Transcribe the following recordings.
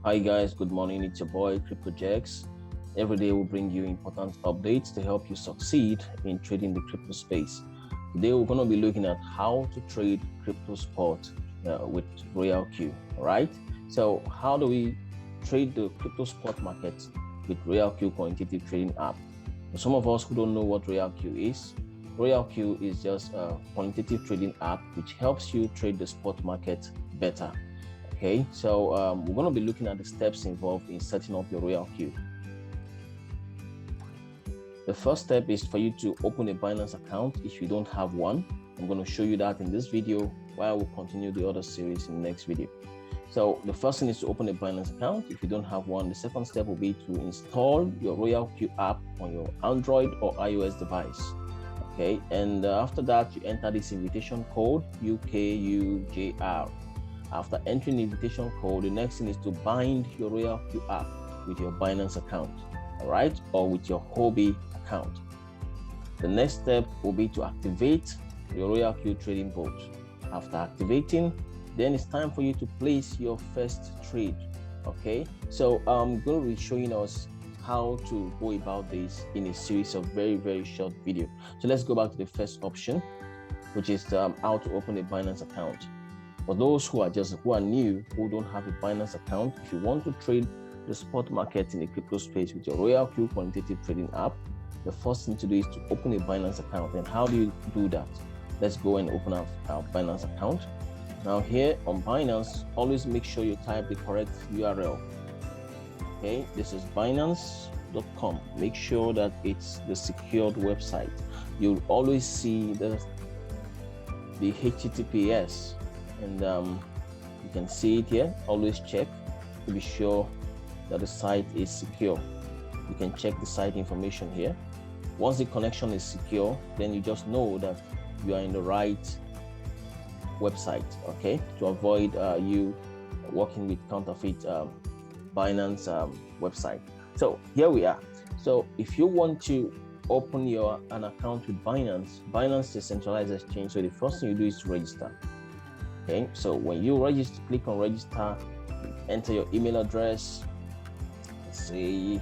Hi guys, good morning. It's your boy CryptoJax. Every day we'll bring you important updates to help you succeed in trading the crypto space. Today we're going to be looking at how to trade crypto spot with RoyalQ. All right. So how do we trade the crypto spot market with RoyalQ Quantitative Trading App? For some of us who don't know what RoyalQ is just a quantitative trading app which helps you trade the spot market better. Okay, so we're going to be looking at the steps involved in setting up your RoyalQ. The first step is for you to open a Binance account if you don't have one. I'm going to show you that in this video while we'll continue the other series in the next video. So the first thing is to open a Binance account if you don't have one. The second step will be to install your RoyalQ app on your Android or iOS device. Okay, and after that, you enter this invitation code UKUJR. After entering the invitation code, the next thing is to bind your RoyalQ app with your Binance account, all right, or with your Hobby account. The next step will be to activate your RoyalQ trading bot. After activating, then it's time for you to place your first trade. Okay, so I'm going to be showing us how to go about this in a series of very short video. So let's go back to the first option, which is how to open a Binance account. For those who are new, who don't have a Binance account, if you want to trade the spot market in the crypto space with your RoyalQ Quantitative Trading App, the first thing to do is to open a Binance account. And how do you do that? Let's go and open up our Binance account. Now here on Binance, always make sure you type the correct URL. Okay, this is Binance.com. Make sure that it's the secured website. You'll always see the HTTPS. And you can see it here. Always check to be sure that the site is secure. You can check the site information here. Once the connection is secure, then you just know that you are in the right website, okay, to avoid you working with counterfeit Binance website. So here we are. So if you want to open an account with Binance is a centralized exchange. So the first thing you do is to register. Okay, so when you register, click on register, enter your email address. Let's say,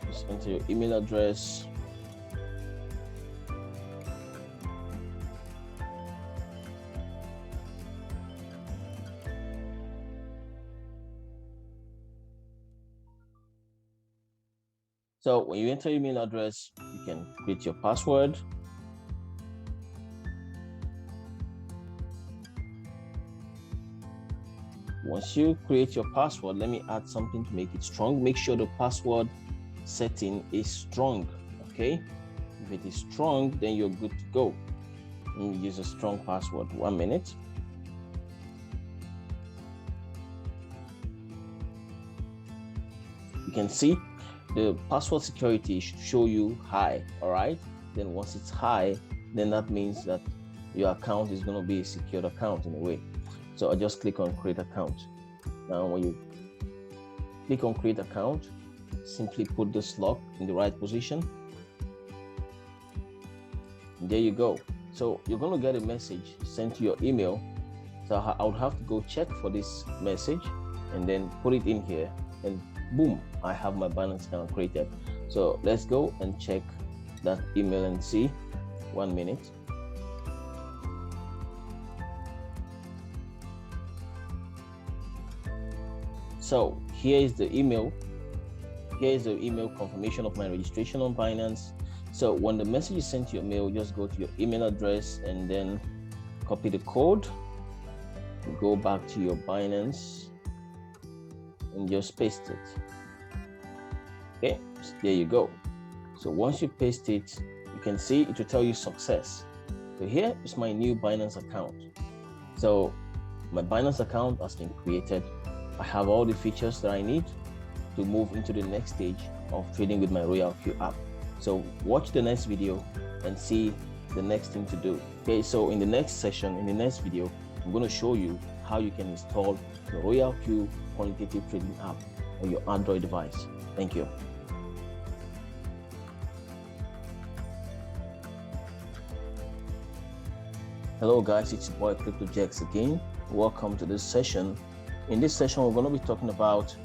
just enter your email address. So when you enter your email address, you can create your password. Once you create your password, let me add something to make it strong. Make sure the password setting is strong, okay? If it is strong, then you're good to go. And you use a strong password. 1 minute. You can see the password security should show you high, all right? Then once it's high, then that means that your account is going to be a secured account in a way. So I just click on create account. Now when you click on create account, simply put this lock in the right position. And there you go. So you're going to get a message sent to your email. So I would have to go check for this message and then put it in here, and boom, I have my Binance account created. So let's go and check that email and see. 1 minute. So here is the email. Here is the email confirmation of my registration on Binance. So when the message is sent to your mail, just go to your email address and then copy the code. Go back to your Binance and just paste it. Okay, so there you go. So once you paste it, you can see it will tell you success. So here is my new Binance account. So my Binance account has been created. I have all the features that I need to move into the next stage of trading with my RoyalQ app. So watch the next video and see the next thing to do. Okay, so in the next session, in the next video, I'm going to show you how you can install the RoyalQ Quantitative Trading App on your Android device. Thank you. Hello guys, it's your boy CryptoJax again. Welcome to this session In this session, we're going to be talking about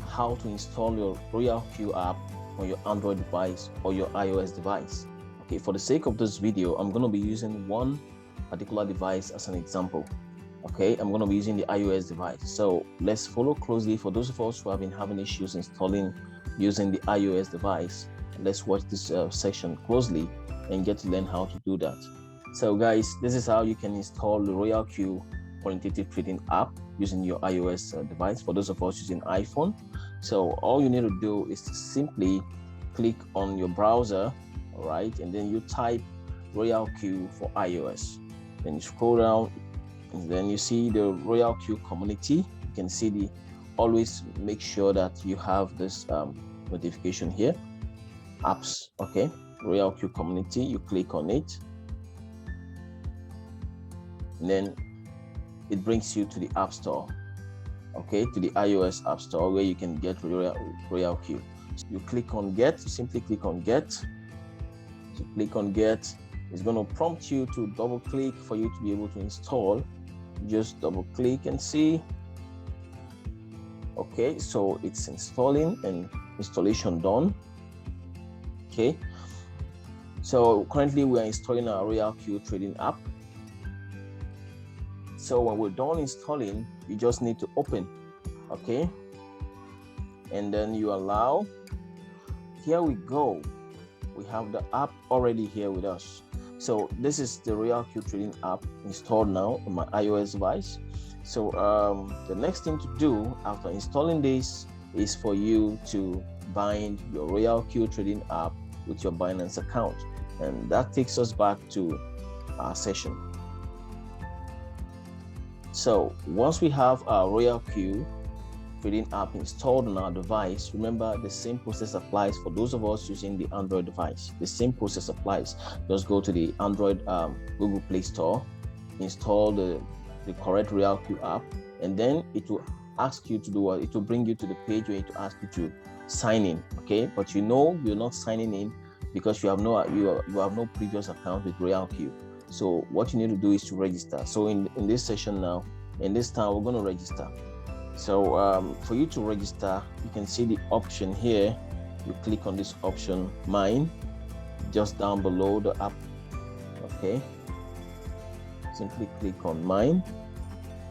how to install your RoyalQ app on your Android device or your iOS device. Okay, for the sake of this video, I'm going to be using one particular device as an example. Okay, I'm going to be using the iOS device. So let's follow closely. For those of us who have been having issues installing using the iOS device, let's watch this section closely and get to learn how to do that. So guys, this is how you can install the RoyalQ Quantitative Trading App using your iOS device for those of us using iPhone. So all you need to do is to simply click on your browser, all right, and then you type RoyalQ for iOS. Then you scroll down, and then you see the RoyalQ community. You can see always make sure that you have this notification here, apps. Okay, RoyalQ community, you click on it, and then it brings you to the App Store, okay, to the iOS App Store where you can get RoyalQ. So you click on Get, you simply click on Get. So click on Get, it's going to prompt you to double click for you to be able to install. Just double click and see. Okay, so it's installing and installation done. Okay, so currently we are installing our RoyalQ Trading App. So when we're done installing, you just need to open, okay, and then you allow. Here we go, we have the app already here with us. So this is the RoyalQ Trading App installed now on my iOS device. So the next thing to do after installing this is for you to bind your RoyalQ Trading App with your Binance account, and that takes us back to our session. So once we have our RoyalQ Trading App installed on our device, remember the same process applies for those of us using the Android device. The same process applies. Just go to the Android Google Play Store, install the correct RoyalQ app, and then it will ask you to do what? It will bring you to the page where it will ask you to sign in. Okay, but you know you're not signing in because you have no previous account with RoyalQ. So what you need to do is to register. So in this session now, in this time, we're going to register. So for you to register, you can see the option here. You click on this option, Mine, just down below the app. Okay, simply click on Mine.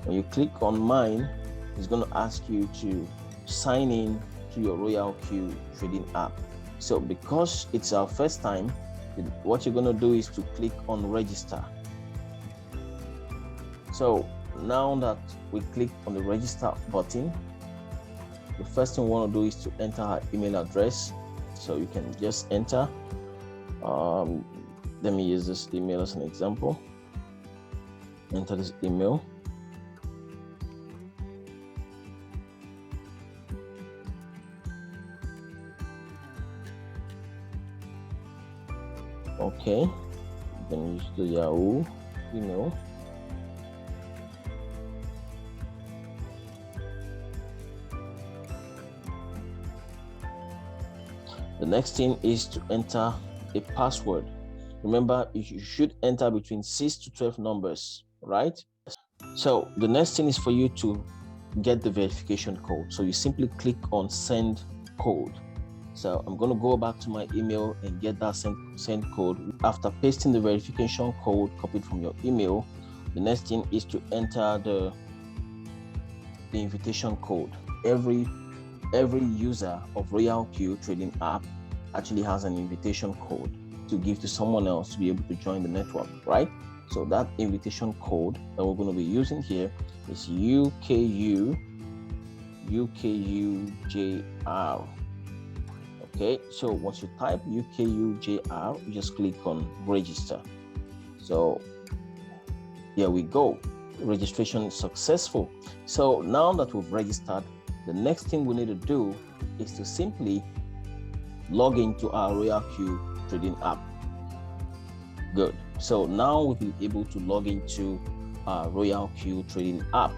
When you click on Mine, it's going to ask you to sign in to your RoyalQ Trading App. So because it's our first time, what you're going to do is to click on Register. So now that we click on the Register button, the first thing we want to do is to enter our email address. So you can just enter. Let me use this email as an example. Enter this email. Okay, then use the Yahoo email. The next thing is to enter a password. Remember, you should enter between 6 to 12 numbers, right? So the next thing is for you to get the verification code. So you simply click on Send Code. So I'm going to go back to my email and get that send code. After pasting the verification code copied from your email, the next thing is to enter the invitation code. Every user of RoyalQ Trading App actually has an invitation code to give to someone else to be able to join the network, right? So that invitation code that we're going to be using here is UKUJR. Okay, so once you type UKUJR, you just click on Register. So here we go. Registration is successful. So now that we've registered, the next thing we need to do is to simply log into our RoyalQ Trading App. Good. So now we've been able to log into our RoyalQ Trading App.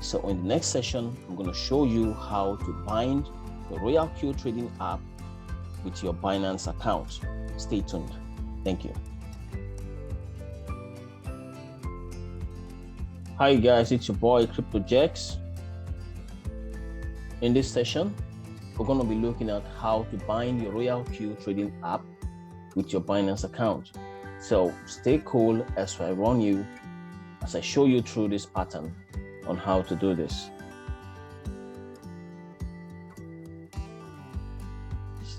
So in the next session, I'm going to show you how to bind the RoyalQ Trading App with your Binance account. Stay tuned. Thank you. Hi guys, it's your boy CryptoJax. In this session, we're going to be looking at how to bind your RoyalQ Trading App with your Binance account. So stay cool as I show you through this pattern on how to do this.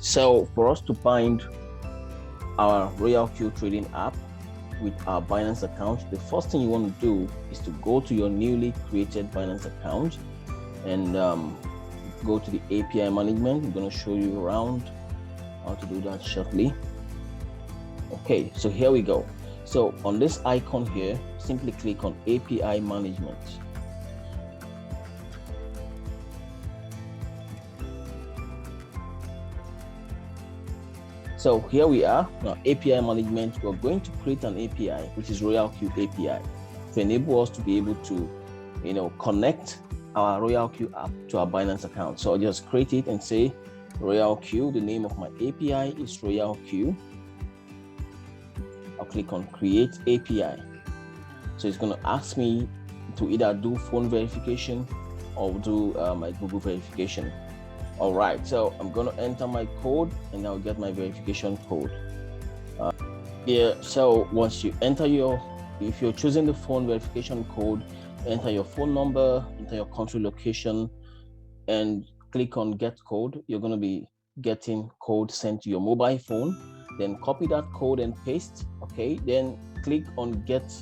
So for us to bind our RoyalQ Trading App with our Binance account, the first thing you want to do is to go to your newly created Binance account and go to the API management. I'm going to show you around how to do that shortly. Okay, so here we go. So on this icon here, simply click on API management. So here we are now, API management. We're going to create an API, which is RoyalQ API, to enable us to be able to, connect our RoyalQ app to our Binance account. So I'll just create it and say RoyalQ. The name of my API is RoyalQ. I'll click on Create API. So it's going to ask me to either do phone verification or do my Google verification. All right, so I'm going to enter my code and I'll get my verification code. So once you enter if you're choosing the phone verification code, enter your phone number, enter your country location, and click on Get Code. You're going to be getting code sent to your mobile phone. Then copy that code and paste. Okay, then click on Get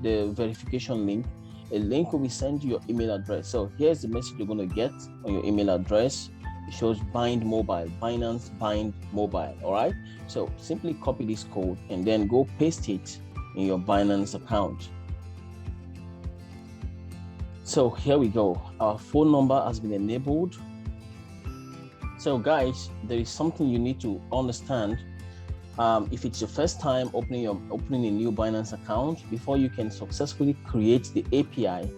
the verification link. A link will be sent to your email address. So here's the message you're going to get on your email address. It shows bind mobile, Binance bind mobile. All right, so simply copy this code and then go paste it in your Binance account. So here we go. Our phone number has been enabled. So guys, there is something you need to understand. If it's your first time opening a new Binance account, before you can successfully create the API,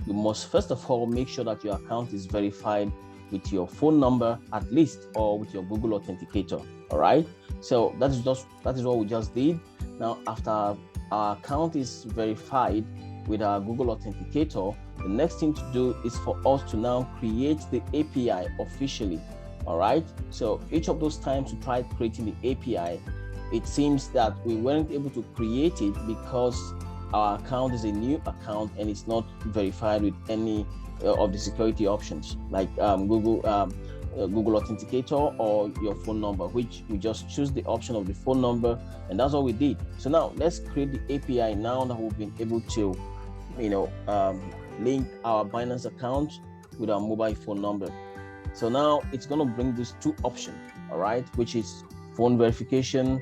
you must first of all make sure that your account is verified with your phone number at least, or with your Google Authenticator. All right, so that is what we just did. Now after our account is verified with our Google Authenticator, the next thing to do is for us to now create the API officially. All right, so each of those times we tried creating the API, it seems that we weren't able to create it because our account is a new account and it's not verified with any of the security options like Google Authenticator or your phone number, which we just choose the option of the phone number, and that's what we did. So now let's create the API now that we've been able to link our Binance account with our mobile phone number. So now it's going to bring these two options, all right, which is phone verification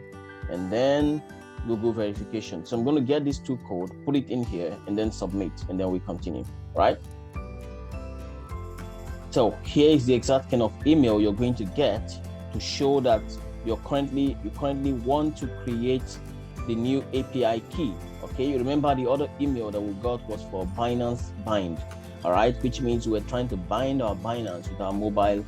and then Google verification. So I'm going to get these two codes, put it in here, and then submit, and then we continue, right? So here is the exact kind of email you're going to get to show that you currently want to create the new API key. Okay, you remember the other email that we got was for Binance bind, all right, which means we're trying to bind our Binance with our mobile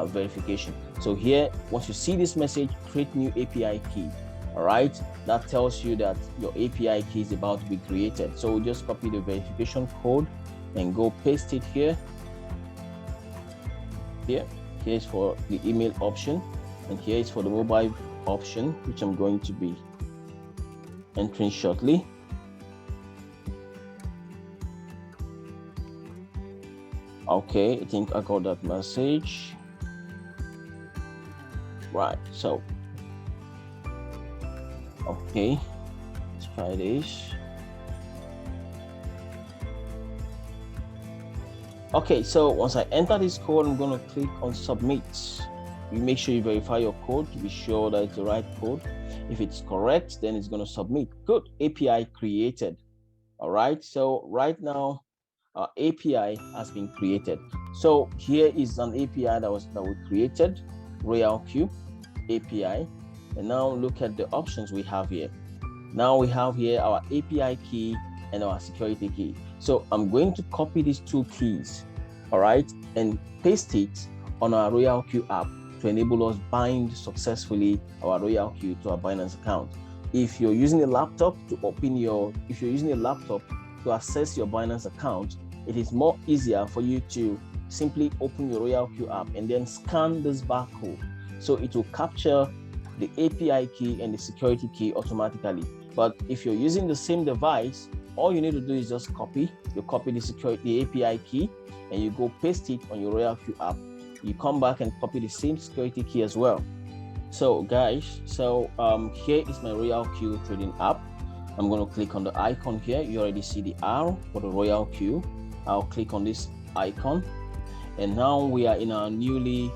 verification. So here, once you see this message, create new API key, all right, that tells you that your API key is about to be created. So we'll just copy the verification code and go paste it here. Here's for the email option, and here is for the mobile option, which I'm going to be entering shortly. Okay, I think I got that message. Right, so okay, let's try this. Okay, so once I enter this code, I'm going to click on submit. You make sure you verify your code to be sure that it's the right code. If it's correct, then it's going to submit. Good, API created. All right, so right now our API has been created. So here is an API that we created, RoyalQ API. And now look at the options we have here. Now we have here our API key and our security key. So I'm going to copy these two keys, all right, and paste it on our RoyalQ app to enable us bind successfully our RoyalQ to our Binance account. If you're using a laptop to access your Binance account, it is more easier for you to simply open your RoyalQ app and then scan this barcode. So it will capture the API key and the security key automatically. But if you're using the same device, all you need to do is just copy the API key, and you go paste it on your RoyalQ app. You come back and copy the same security key as well. So guys, here is my RoyalQ Trading App. I'm going to click on the icon here. You already see the R for the RoyalQ. I'll click on this icon, and now we are in our newly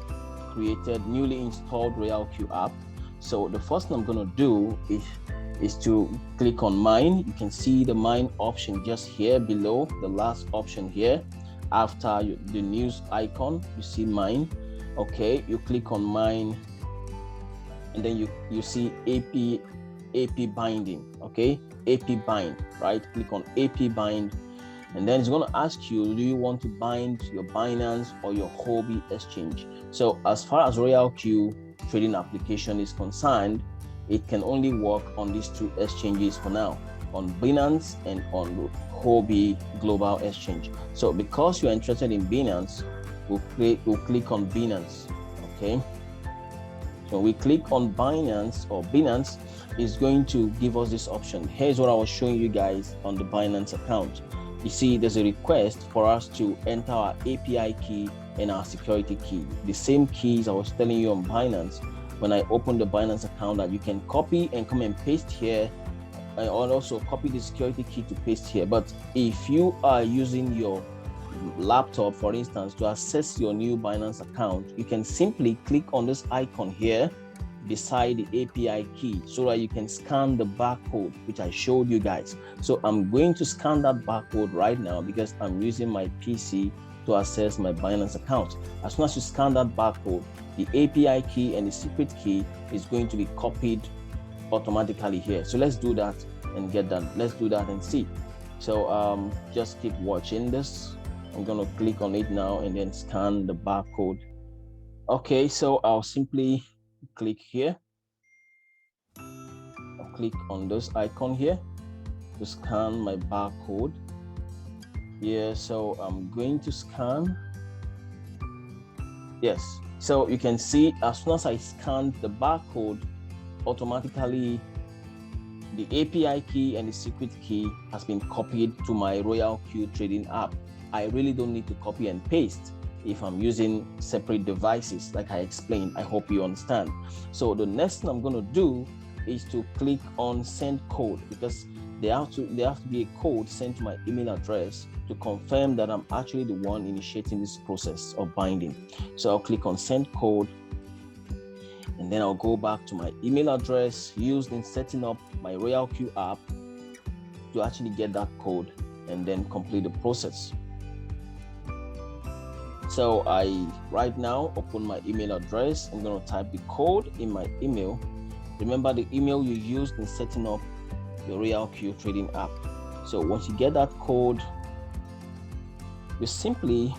installed RoyalQ app. So the first thing I'm going to do is to click on mine. You can see the mine option just here below, the last option here. After the news icon, you see mine. Okay, you click on mine, and then you see AP binding. Okay, AP bind, right? Click on AP bind, and then it's going to ask you, do you want to bind your Binance or your Huobi exchange? So as far as RoyalQ trading application is concerned, it can only work on these two exchanges for now, on Binance and on Huobi Global Exchange. So because you're interested in Binance, we'll click on Binance. Okay, so we click on Binance, or Binance is going to give us this option. Here's what I was showing you guys on the Binance account. You see there's a request for us to enter our API key and our security key, the same keys I was telling you on Binance when I opened the Binance account, that you can copy and come and paste here, and also copy the security key to paste here. But if you are using your laptop, for instance, to access your new Binance account, you can simply click on this icon here beside the API key so that you can scan the barcode, which I showed you guys. So I'm going to scan that barcode right now because I'm using my PC to access my Binance account. As soon as you scan that barcode, the API key and the secret key is going to be copied automatically here. So let's do that and get done. Let's do that and see. So just keep watching this. I'm going to click on it now and then scan the barcode. Okay, so I'll simply click here. I'll click on this icon here to scan my barcode. Yeah, so I'm going to scan. Yes, so you can see as soon as I scanned the barcode, automatically the API key and the secret key has been copied to my RoyalQ Trading App. I really don't need to copy and paste if I'm using separate devices, like I explained. I hope you understand. So the next thing I'm going to do is to click on send code, because there have to be a code sent to my email address to confirm that I'm actually the one initiating this process of binding. So I'll click on send code, and then I'll go back to my email address used in setting up my RoyalQ app to actually get that code and then complete the process. So I right now open my email address. I'm going to type the code in my email. Remember the email you used in setting up your RoyalQ Trading App. So once you get that code, you simply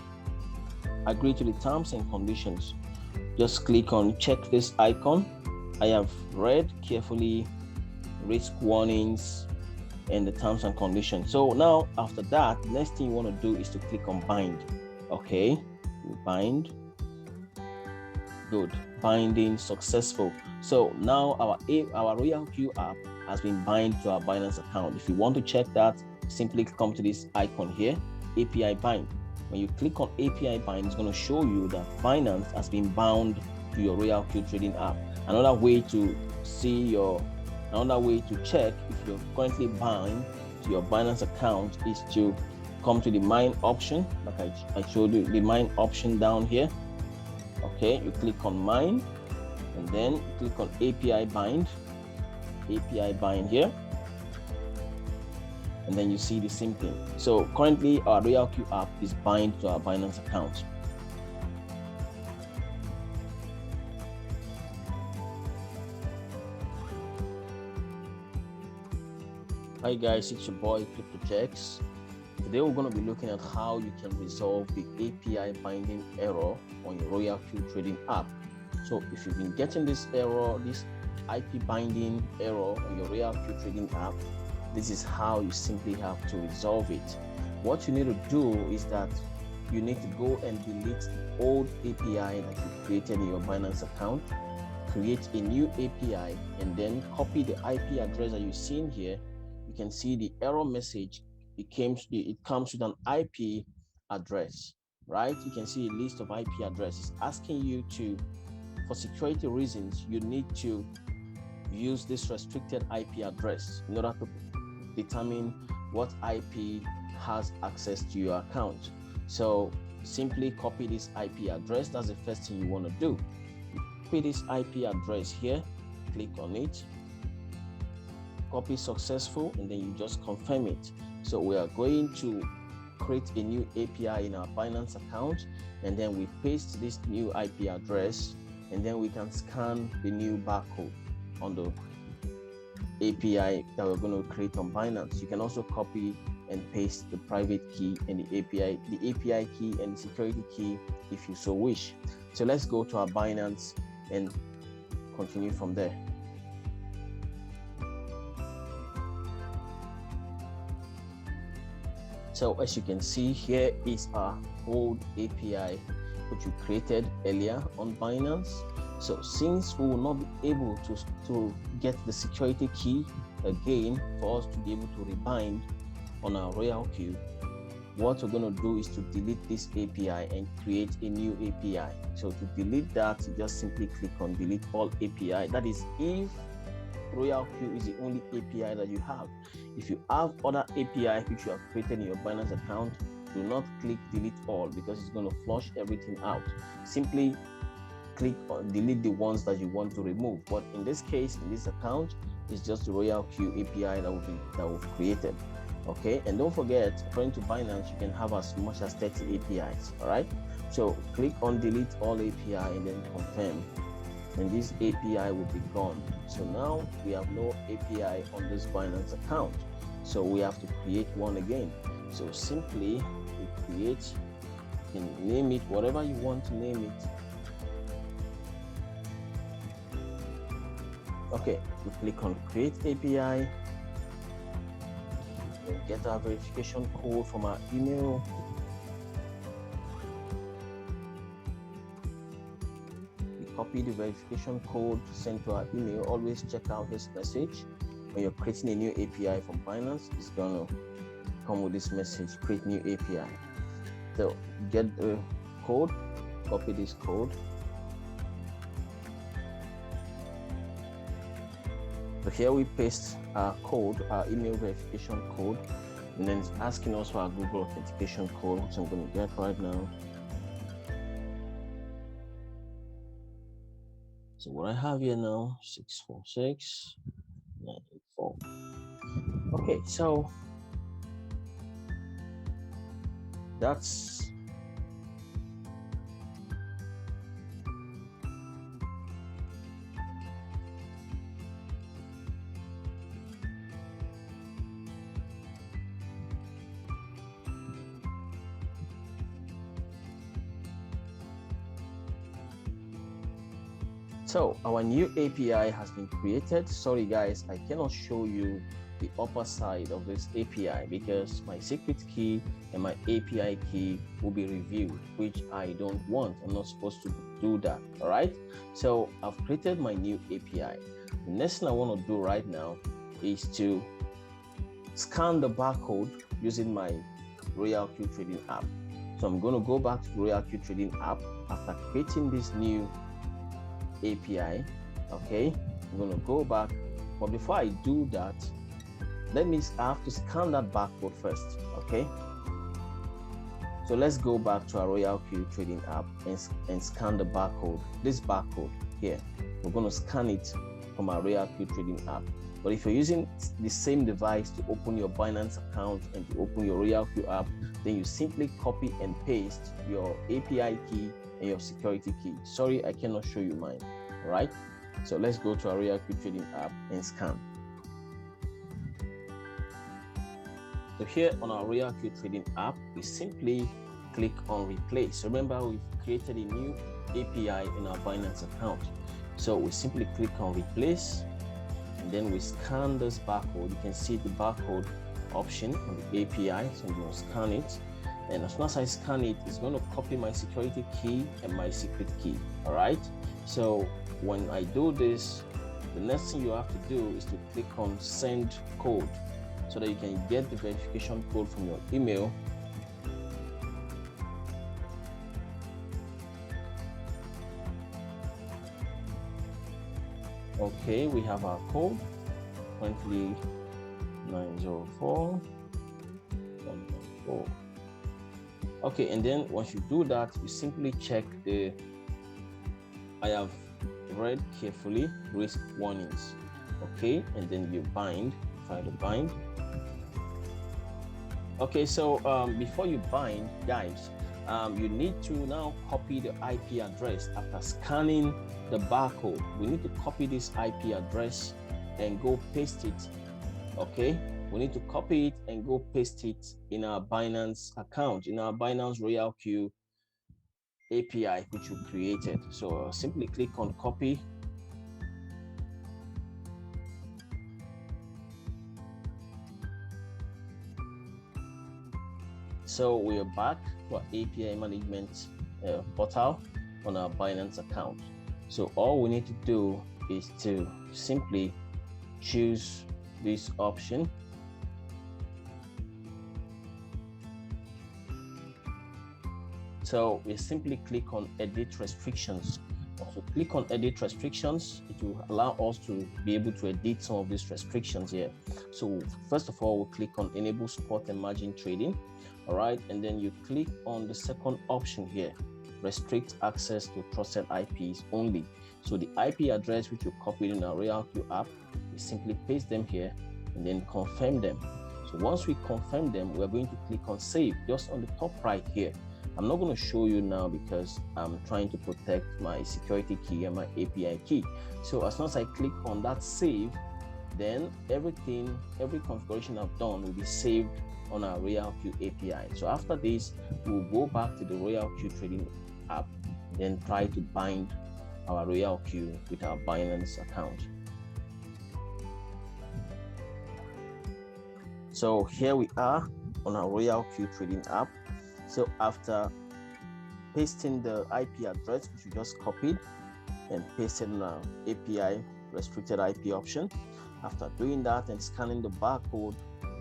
agree to the terms and conditions. Just click on check this icon. I have read carefully risk warnings and the terms and conditions. So now after that, the next thing you want to do is to click on bind. Okay, bind. Good, binding successful. So now our RoyalQ app has been bind to our Binance account. If you want to check that, simply come to this icon here, API bind. When you click on API bind, it's going to show you that Binance has been bound to your RoyalQ Trading App. Another way to check if you're currently bound to your Binance account is to come to the mine option, like I showed you, the mine option down here. Okay, you click on mine, and then you click on API bind here, and then you see the same thing. So currently our RoyalQ app is bind to our Binance account. Hi guys, it's your boy CryptoJex. Today we're going to be looking at how you can resolve the API binding error on your RoyalQ Trading App. So if you've been getting this error, this IP binding error on your RoyalQ Trading App, this is how you simply have to resolve it. What you need to do is that you need to go and delete the old API that you created in your Binance account, create a new API, and then copy the IP address that you see in here. You can see the error message. It comes with an IP address, right? You can see a list of IP addresses asking you to, for security reasons, you need to use this restricted IP address in order to determine what IP has access to your account. So simply copy this IP address. That's the first thing you want to do. You copy this IP address here, click on it, copy successful, and then you just confirm it. So we are going to create a new API in our Binance account, and then we paste this new IP address, and then we can scan the new barcode on the API that we're going to create on Binance. You can also copy and paste the private key and the API key and the security key if you so wish. So let's go to our Binance and continue from there. So as you can see, here is our old API which we created earlier on Binance. So since we will not be able to get the security key again for us to be able to rebind on our RoyalQ, what we're going to do is to delete this API and create a new API. So to delete that, you just simply click on delete all API. That is if RoyalQ is the only API that you have. If you have other API which you have created in your Binance account, do not click delete all because it's going to flush everything out. Simply click on delete the ones that you want to remove. But in this case, in this account, it's just the RoyalQ API that we've created. Okay, and don't forget, according to Binance, you can have as much as 30 APIs. All right, so click on delete all API and then confirm, and this API will be gone. So now we have no API on this Binance account, so we have to create one again. So simply we create, you can name it whatever you want to name it. Okay, we click on create API. We'll get our verification code from our email. We copy the verification code sent to our email. Always check out this message. When you're creating a new API from Binance, it's going to come with this message, create new API. So get the code, copy this code. So here we paste our code, our email verification code, and then it's asking us for our Google authentication code, which I'm going to get right now. So what I have here now, 646984. Okay, so that's so our new API has been created. Sorry guys, I cannot show you the upper side of this API because my secret key and my API key will be reviewed, which I don't want. I'm not supposed to do that. All right, so I've created my new API. The next thing I want to do right now is to scan the barcode using my RoyalQ Trading App. So I'm going to go back to RoyalQ Trading App after creating this new API. Okay, I'm going to go back, but before I do that, I have to scan that barcode first. Okay, so let's go back to our RoyalQ Trading App and scan the barcode. This barcode here, we're going to scan it from our RoyalQ Trading App. But if you're using the same device to open your Binance account and to open your RoyalQ app, then you simply copy and paste your API key and your security key. Sorry, I cannot show you mine. All right, so let's go to our RoyalQ Trading App and scan. So here on our RoyalQ Trading App, we simply click on replace. Remember, we've created a new API in our Binance account. So we simply click on replace, and then we scan this barcode. You can see the barcode option on the API, so we're going to scan it. And as soon as I scan it, it's going to copy my security key and my secret key. All right. So when I do this, the next thing you have to do is to click on send code so that you can get the verification code from your email. Okay, we have our code, currently 904.14. Okay, and then once you do that, you simply check the I have read carefully risk warnings. Okay, and then you bind, try to bind. Okay, so before you bind, guys, you need to now copy the IP address after scanning the barcode. We need to copy this IP address and go paste it. Okay, we need to copy it and go paste it in our Binance account, in our Binance RoyalQ API, which we created. So simply click on copy. So we are back to our API management portal on our Binance account. So all we need to do is to simply choose this option. So we simply click on edit restrictions. So click on edit restrictions. It will allow us to be able to edit some of these restrictions here. So first of all, we'll click on enable spot and margin trading. All right, and then you click on the second option here, restrict access to trusted IPs only. So the IP address which you copied in our RoyalQ app, we simply paste them here and then confirm them. So once we confirm them, we're going to click on save just on the top right here. I'm not going to show you now because I'm trying to protect my security key and my API key. So as soon as I click on that save, then every configuration I've done will be saved on our RoyalQ API. So after this, we'll go back to the RoyalQ Trading App, then try to bind our RoyalQ with our Binance account. So here we are on our RoyalQ Trading App. So after pasting the IP address, which we just copied and pasted in our API restricted IP option, after doing that and scanning the barcode,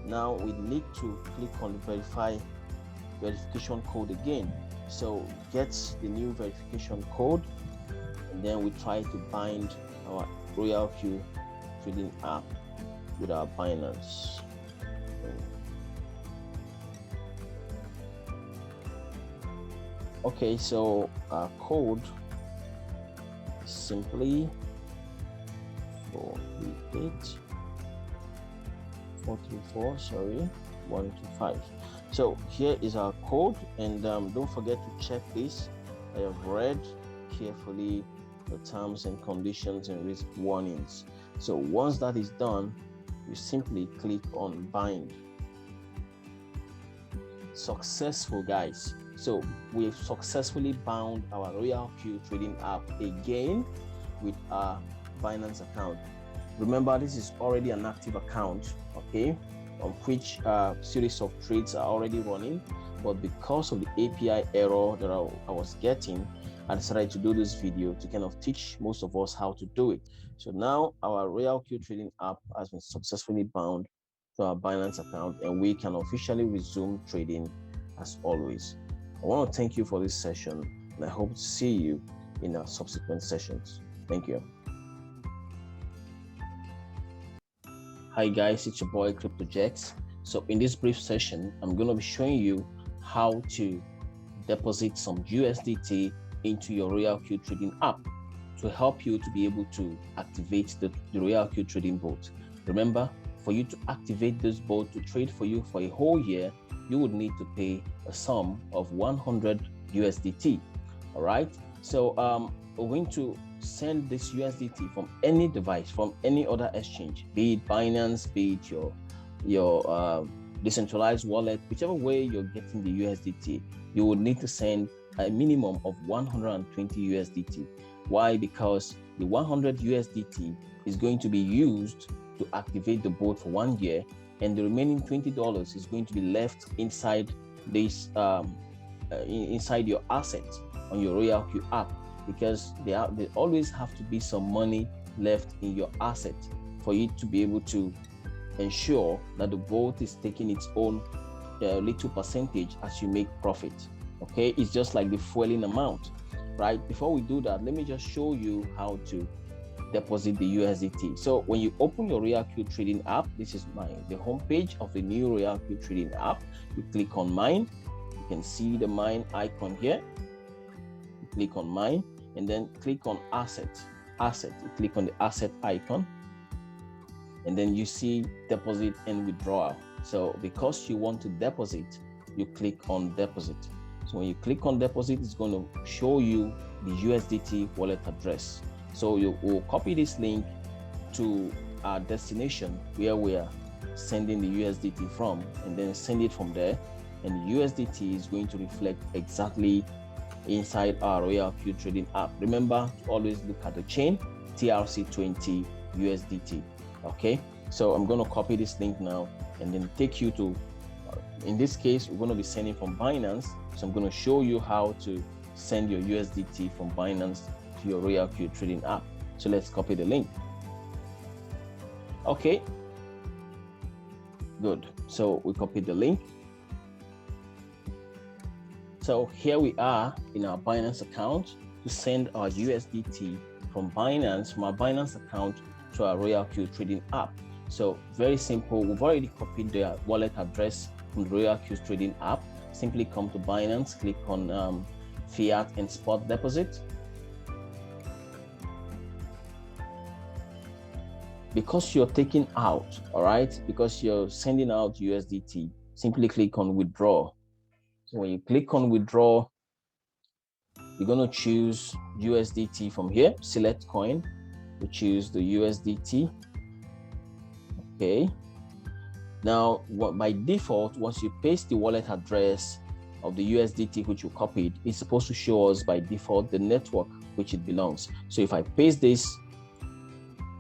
now we need to click on the verification code again. So get the new verification code, and then we try to bind our RoyalQ Trading App with our Binance. Okay, so our code is simply 125. So here is our code, and don't forget to check this. I have read carefully the terms and conditions and risk warnings. So once that is done, you simply click on bind. Successful, guys. So we've successfully bound our RoyalQ Trading App again with our Binance account. Remember, this is already an active account, okay, on which series of trades are already running. But because of the API error that I was getting, I decided to do this video to kind of teach most of us how to do it. So now our RoyalQ Trading App has been successfully bound to our Binance account, and we can officially resume trading as always. I want to thank you for this session, and I hope to see you in our subsequent sessions. Thank you. Hi guys, it's your boy CryptoJex. So in this brief session, I'm going to be showing you how to deposit some USDT into your RoyalQ Trading App to help you to be able to activate the RoyalQ Trading Bot. Remember, for you to activate this bot to trade for you for a whole year, you would need to pay a sum of 100 USDT. All right. So we're going to send this USDT from any device, from any other exchange, be it Binance, be it your decentralized wallet, whichever way you're getting the USDT, you would need to send a minimum of 120 USDT. Why? Because the 100 USDT is going to be used to activate the bot for 1 year, and the remaining $20 is going to be left inside this inside your assets on your RoyalQ app, because they always have to be some money left in your asset for you to be able to ensure that the boat is taking its own little percentage as you make profit. Okay, it's just like the fueling amount, right? Before we do that, let me just show you how to deposit the USDT. So when you open your RoyalQ Trading app, this is the home page of the new RoyalQ Trading app. You click on mine. You can see the mine icon here. You click on mine and then click on asset. You click on the asset icon, and then you see deposit and withdrawal. So because you want to deposit, you click on deposit. So when you click on deposit, it's going to show you the USDT wallet address. So you will copy this link to our destination where we are sending the USDT from, and then send it from there. And the USDT is going to reflect exactly inside our RoyalQ Trading app. Remember to always look at the chain, TRC20 USDT. Okay, so I'm going to copy this link now and then take you to, in this case, we're going to be sending from Binance. So I'm going to show you how to send your USDT from Binance to your RoyalQ Trading app. So let's copy the link. Okay, good. So we copied the link. So here we are in our Binance account to send our USDT from Binance, from our Binance account to our RoyalQ Trading app. So very simple. We've already copied the wallet address from the RoyalQ Trading app. Simply come to Binance, click on fiat and spot deposit. Because you're taking out, all right, because you're sending out USDT, simply click on withdraw. So when you click on withdraw, you're going to choose USDT from here, select coin, we choose the USDT. Okay, now by default, once you paste the wallet address of the USDT which you copied, it's supposed to show us by default the network which it belongs. So if I paste this,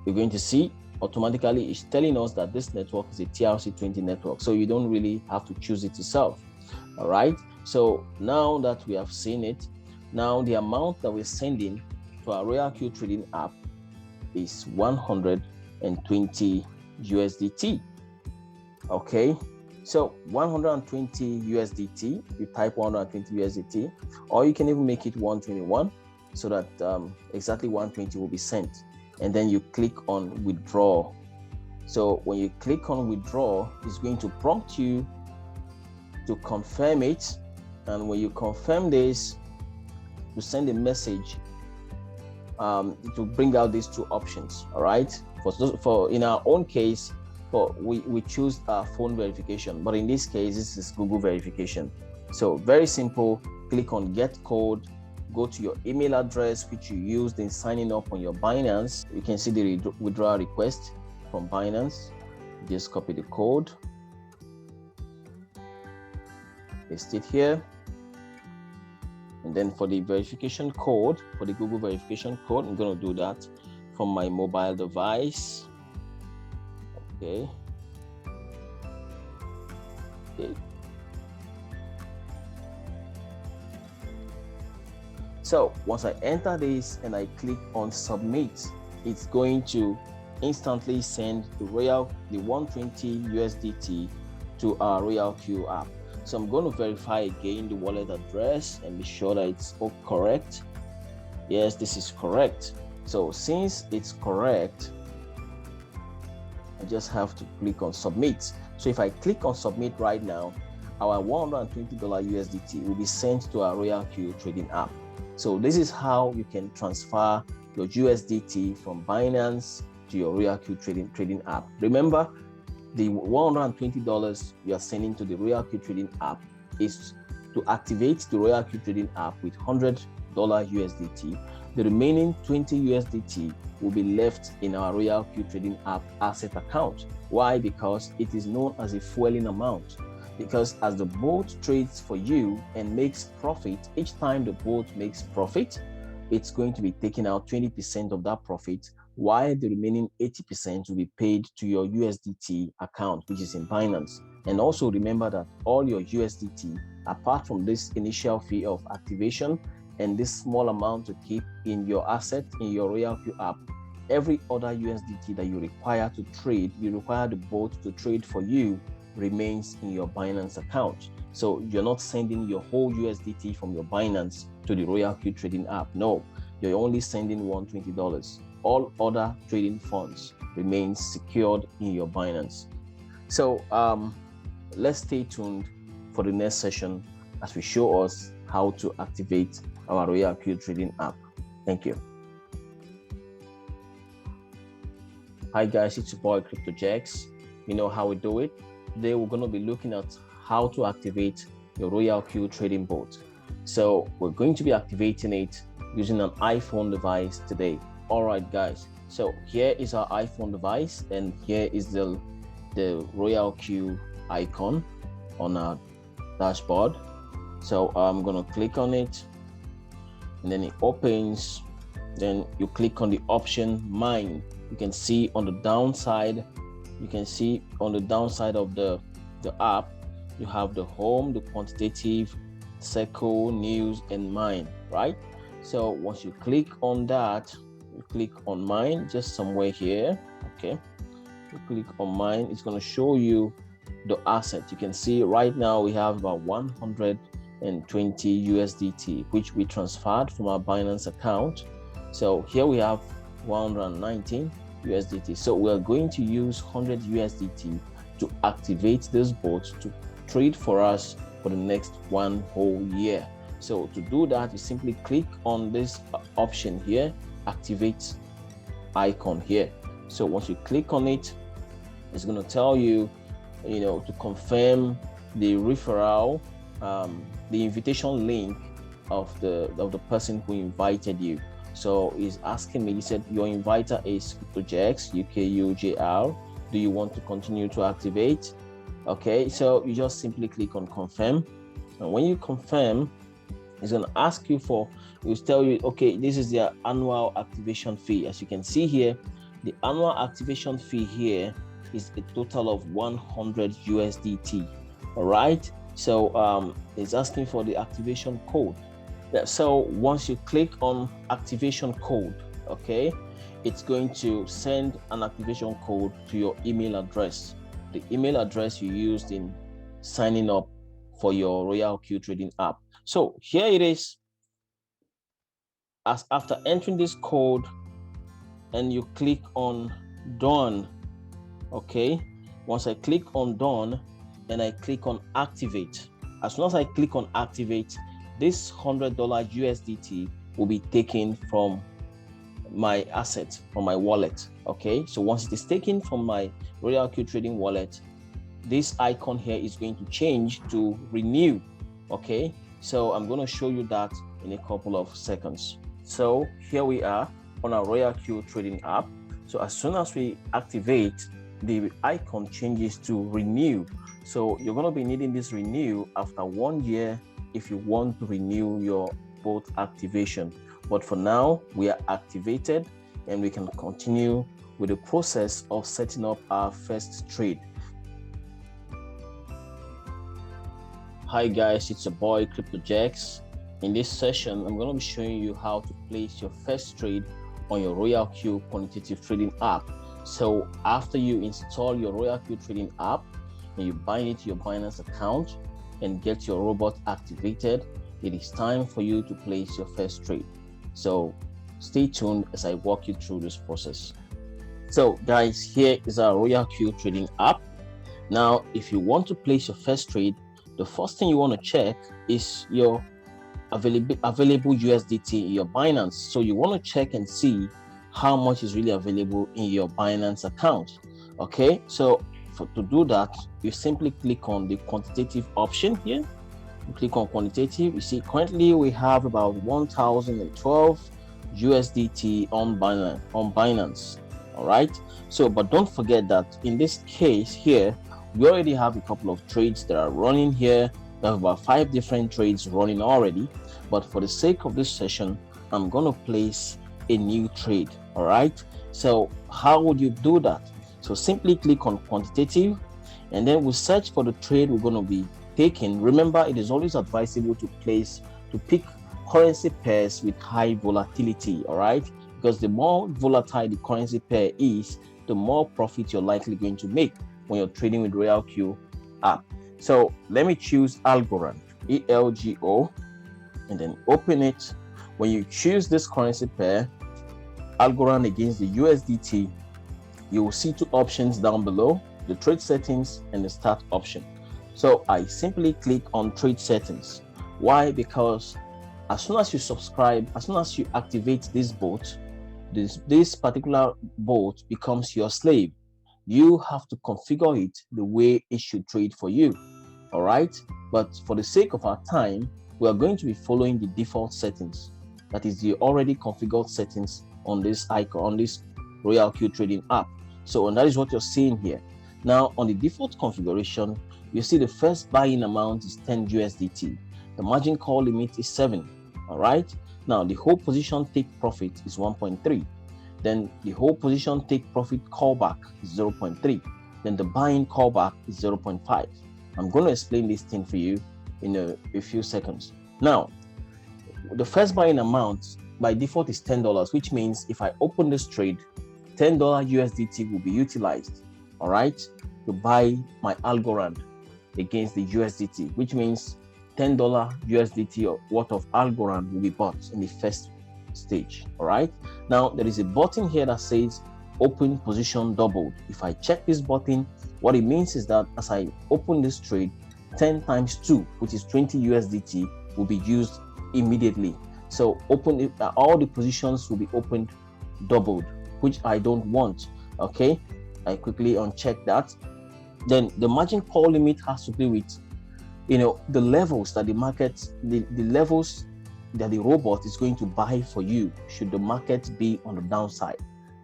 you're going to see automatically it's telling us that this network is a TRC20 network, so you don't really have to choose it yourself. All right, so now that we have seen it, now the amount that we're sending to our RoyalQ Trading app is 120 USDT. Okay, so 120 USDT, you type 120 USDT, or you can even make it 121 so that exactly 120 will be sent. And then you click on withdraw. So when you click on withdraw, it's going to prompt you to confirm it. And when you confirm this, to send a message to bring out these two options. All right, for in our own case, we choose phone verification, but in this case this is Google verification. So very simple. Click on get code, go to your email address which you used in signing up on your Binance. You can see the withdrawal request from Binance. Just copy the code, paste it here. And then for the verification code, for the Google verification code, I'm going to do that from my mobile device. Okay. So once I enter this and I click on submit, it's going to instantly send the 120 USDT to our RoyalQ app. So I'm going to verify again the wallet address and be sure that it's all correct. Yes, this is correct. So since it's correct, I just have to click on submit. So if I click on submit right now, our $120 USDT will be sent to our RoyalQ Trading app. So this is how you can transfer your USDT from Binance to your RoyalQ Trading app. Remember, the $120 you are sending to the RoyalQ Trading app is to activate the RoyalQ Trading app with $100 USDT. The remaining 20 USDT will be left in our RoyalQ Trading app asset account. Why? Because it is known as a fueling amount. Because as the boat trades for you and makes profit, each time the boat makes profit, it's going to be taking out 20% of that profit, while the remaining 80% will be paid to your USDT account, which is in Binance. And also remember that all your USDT apart from this initial fee of activation and this small amount to keep in your asset in your RoyalQ app, every other USDT that you require to trade, you require the bot to trade for you, remains in your Binance account. So you're not sending your whole USDT from your Binance to the RoyalQ Trading App. No, you're only sending $120. All other trading funds remain secured in your Binance. So let's stay tuned for the next session as we show us how to activate our RoyalQ Trading App. Thank you. Hi guys, it's your boy CryptoJax. You know how we do it. Today we're going to be looking at how to activate your RoyalQ trading bot. So we're going to be activating it using an iPhone device today. All right guys, so here is our iPhone device and here is the RoyalQ icon on our dashboard. So I'm going to click on it and then it opens. Then you click on the option mine. You can see on the downside, of the app, you have the home, the quantitative, circle, news, and mine, right? So once you click on that, you click on mine just somewhere here. Okay, you click on mine, it's going to show you the asset. You can see right now we have about 120 USDT, which we transferred from our Binance account. So here we have 119 USDT. So we're going to use 100 USDT to activate this bot to trade for us for the next one whole year. So to do that, you simply click on this option here, activate icon here. So once you click on it, it's going to tell you, to confirm the referral, the invitation link of the person who invited you. So he's asking me, he said, your inviter is CryptoJax, UKUJR. Do you want to continue to activate? Okay, so you just simply click on confirm. And when you confirm, it's going to ask you it will tell you, okay, this is their annual activation fee. As you can see here, the annual activation fee here is a total of 100 USDT. All right, so it's asking for the activation code. So once you click on activation code, okay, it's going to send an activation code to your email address, the email address you used in signing up for your RoyalQ Trading App. So here it is. After entering this code and you click on done, okay, once I click on done and I click on activate, as soon as I click on activate, this $100 USDT will be taken from my asset, from my wallet. Okay, so once it is taken from my RoyalQ Trading wallet, this icon here is going to change to renew. Okay, so I'm going to show you that in a couple of seconds. So here we are on our RoyalQ Trading App. So as soon as we activate, the icon changes to renew. So you're going to be needing this renew after 1 year if you want to renew your bot activation. But for now, we are activated and we can continue with the process of setting up our first trade. Hi guys, it's your boy CryptoJax. In this session, I'm going to be showing you how to place your first trade on your RoyalQ Quantitative Trading App. So after you install your RoyalQ Trading App and you bind it to your Binance account and get your robot activated, it is time for you to place your first trade. So stay tuned as I walk you through this process. So guys, here is our RoyalQ Trading App. Now, if you want to place your first trade, the first thing you want to check is your available USDT in your Binance. So you want to check and see how much is really available in your Binance account. Okay, so to do that, you simply click on the quantitative option here. You click on quantitative. You see currently we have about 1012 USDT on Binance. All right, so but don't forget that in this case here, we already have a couple of trades that are running here. We have about 5 different trades running already, but for the sake of this session, I'm going to place a new trade. All right, so how would you do that? So simply click on quantitative and then we'll search for the trade we're going to be taking, remember it is always advisable to pick currency pairs with high volatility, all right? Because the more volatile the currency pair is, the more profit you're likely going to make when you're trading with RoyalQ app. So let me choose Algorand, ELGO, and then open it. When you choose this currency pair, Algorand against the USDT, you will see two options down below, the trade settings and the start option. So I simply click on trade settings. Why? Because as soon as you subscribe, as soon as you activate this bot, this particular bot becomes your slave. You have to configure it the way it should trade for you, all right? But for the sake of our time, we are going to be following the default settings. That is the already configured settings on this icon, on this RoyalQ Trading app. So, and that is what you're seeing here. Now, on the default configuration, you see the first buying amount is 10 USDT. The margin call limit is 7. All right. Now, the whole position take profit is 1.3. Then the whole position take profit callback is 0.3. Then the buying callback is 0.5. I'm going to explain this thing for you in a few seconds. Now, the first buying amount by default is $10, which means if I open this trade, $10 USDT will be utilized, all right, to buy my Algorand against the USDT, which means $10 USDT worth of Algorand will be bought in the first stage, all right? Now, there is a button here that says open position doubled. If I check this button, what it means is that as I open this trade, 10 times 2, which is 20 USDT, will be used immediately. So open it, all the positions will be opened doubled, which I don't want, okay? I quickly uncheck that. Then the margin call limit has to do with, you know, the levels that the market, the levels that the robot is going to buy for you should the market be on the downside.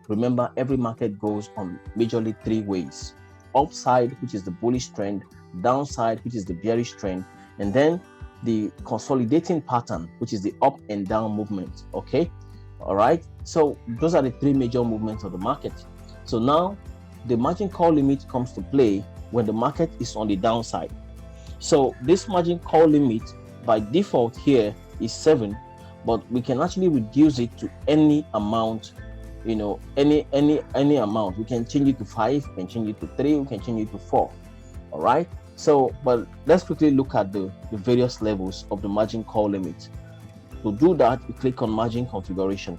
Remember, every market goes on majorly 3 ways: upside, which is the bullish trend; downside, which is the bearish trend; and then the consolidating pattern, which is the up and down movement. Okay, all right. So those are the 3 major movements of the market. So now the margin call limit comes to play when the market is on the downside. So this margin call limit by default here is 7, but we can actually reduce it to any amount, you know, any amount. We can change it to 5, we can change it to 3, we can change it to 4. All right. So, but let's quickly look at the various levels of the margin call limit. To do that, you click on margin configuration,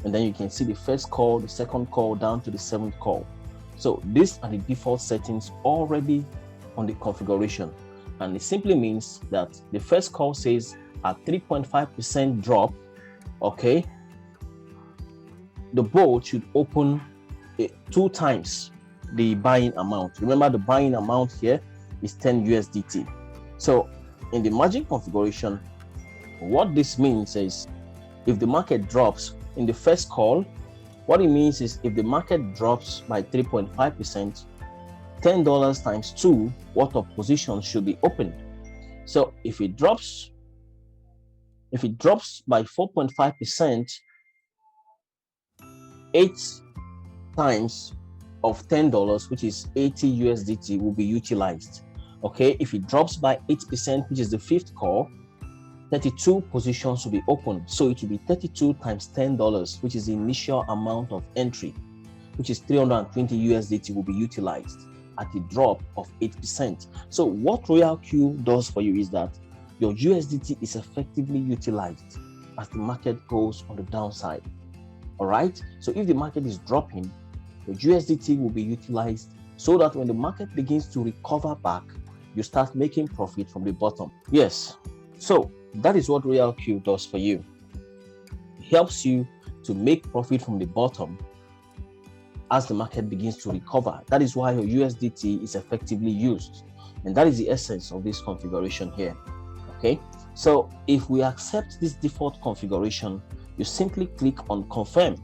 and then you can see the first call, the second call, down to the 7th call. So these are the default settings already on the configuration. And it simply means that the first call says a 3.5% drop, okay, the bot should open 2 times the buying amount. Remember, the buying amount here is 10 USDT. So in the margin configuration, what this means is if the market drops in the first call, what it means is if the market drops by 3.5%, $10 times 2 worth of positions should be opened. So if it drops by 4.5%, 8 times of $10, which is 80 USDT, will be utilized. Okay, if it drops by 8%, which is the 5th call, 32 positions will be opened. So it will be 32 times $10, which is the initial amount of entry, which is 320 USDT, will be utilized at a drop of 8%. So what RoyalQ does for you is that your USDT is effectively utilized as the market goes on the downside. All right. So if the market is dropping, your USDT will be utilized so that when the market begins to recover back, you start making profit from the bottom. Yes. So that is what RoyalQ does for you. It helps you to make profit from the bottom as the market begins to recover. That is why your USDT is effectively used. And that is the essence of this configuration here. Okay. So if we accept this default configuration, you simply click on confirm.